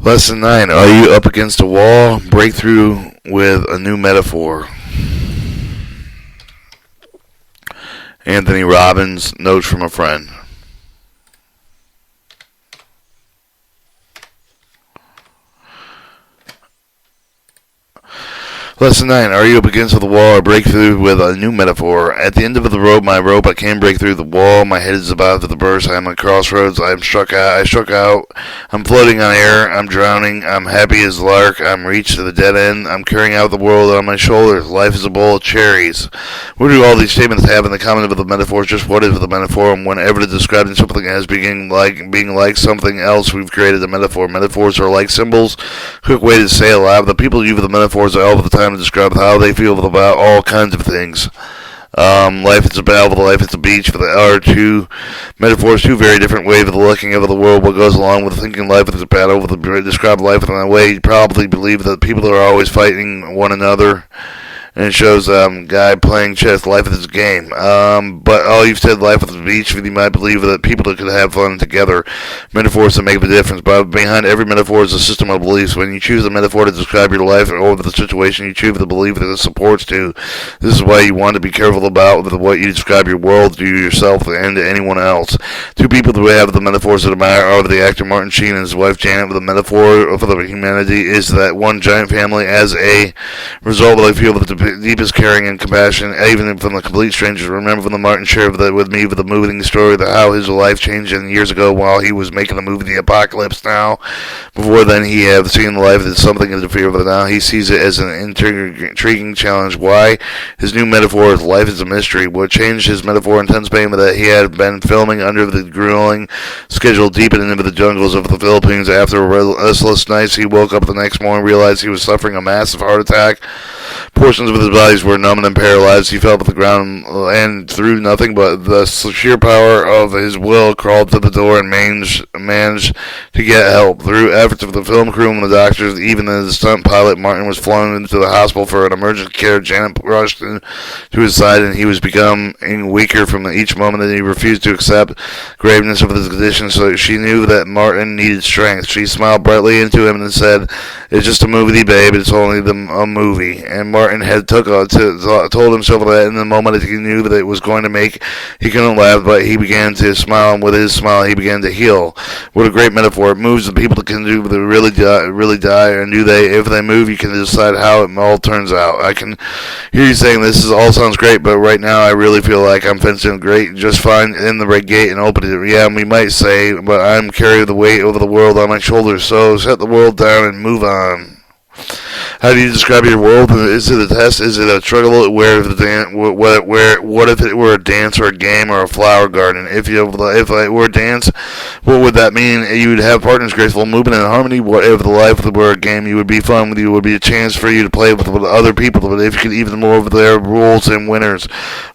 Lesson 9. Are you up against a wall? Breakthrough with a new metaphor. Anthony Robbins, notes from a friend. Lesson 9. Are you up against the wall or breakthrough with a new metaphor? At the end of the rope, I can't break through the wall. My head is about to burst. I am at crossroads. I struck out. I'm floating on air. I'm drowning. I'm happy as lark. I'm reached the dead end. I'm carrying out the world on my shoulders. Life is a bowl of cherries. What do all these statements have in the common with the metaphors? Just what is the metaphor? And whenever describing something as being like something else, we've created a metaphor. Metaphors are like symbols. Quick way to say it aloud. The people use the metaphors all the time to describe how they feel about all kinds of things. Life is a battle, life is a beach. For the are two metaphors, two very different ways of looking at the world. What goes along with thinking life is a battle, with the describe life in a way you probably believe that people are always fighting one another. And it shows guy playing chess. Life is a game. But all you've said, life is a beach. You might believe that people that could have fun together. Metaphors that make the difference. But behind every metaphor is a system of beliefs. When you choose a metaphor to describe your life or the situation, you choose the belief that it supports to. This is why you want to be careful about what you describe your world to yourself and to anyone else. Two people who have the metaphors that admire are the actor Martin Sheen and his wife Janet. The metaphor for the humanity is that one giant family. As a result, I feel that the deepest caring and compassion, even from the complete strangers. Remember when the Martin shared with me with the moving story of how his life changed years ago while he was making the movie The Apocalypse Now. Before then, he had seen life as something to fear, but now he sees it as an intriguing challenge. Why? His new metaphor is life is a mystery. What changed his metaphor intense pain that he had been filming under the grueling schedule deep into the jungles of the Philippines. After restless nights, he woke up the next morning and realized he was suffering a massive heart attack. Portions of his body were numb and paralyzed. He fell to the ground and through nothing but the sheer power of his will crawled to the door and managed to get help. Through efforts of the film crew and the doctors, even the stunt pilot, Martin was flown into the hospital for an emergency care. Janet rushed to his side and he was becoming weaker from each moment that he refused to accept graveness of his condition, so she knew that Martin needed strength. She smiled brightly into him and said, "It's just a movie, babe. It's only a movie." And Martin had told himself that in the moment he knew that it was going to make, he couldn't laugh, but he began to smile, and with his smile he began to heal. What a great metaphor. It moves the people that can do that really die, and if they move, you can decide how it all turns out. I can hear you saying this all sounds great, but right now I really feel like I'm fencing great, just fine in the right gate and open it. Yeah, we might say, but I'm carrying the weight over the world on my shoulders, so set the world down and move on. How do you describe your world? Is it a test? Is it a struggle? What if it were a dance or a game or a flower garden? If it were a dance, what would that mean? You would have partners, graceful movement, and harmony. What if the life were a game? You would be fun with you. It would be a chance for you to play with other people. But if you could even more of their rules and winners.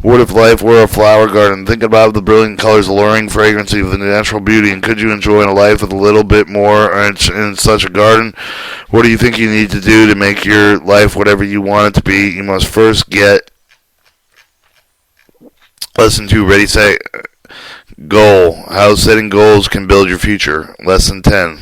What if life were a flower garden? Think about the brilliant colors, alluring fragrance of the natural beauty, and could you enjoy a life with a little bit more in such a garden? What do you think you need to do to make your life whatever you want it to be? You must first get Lesson 2, ready, set, goal. How setting goals can build your future. Lesson 10.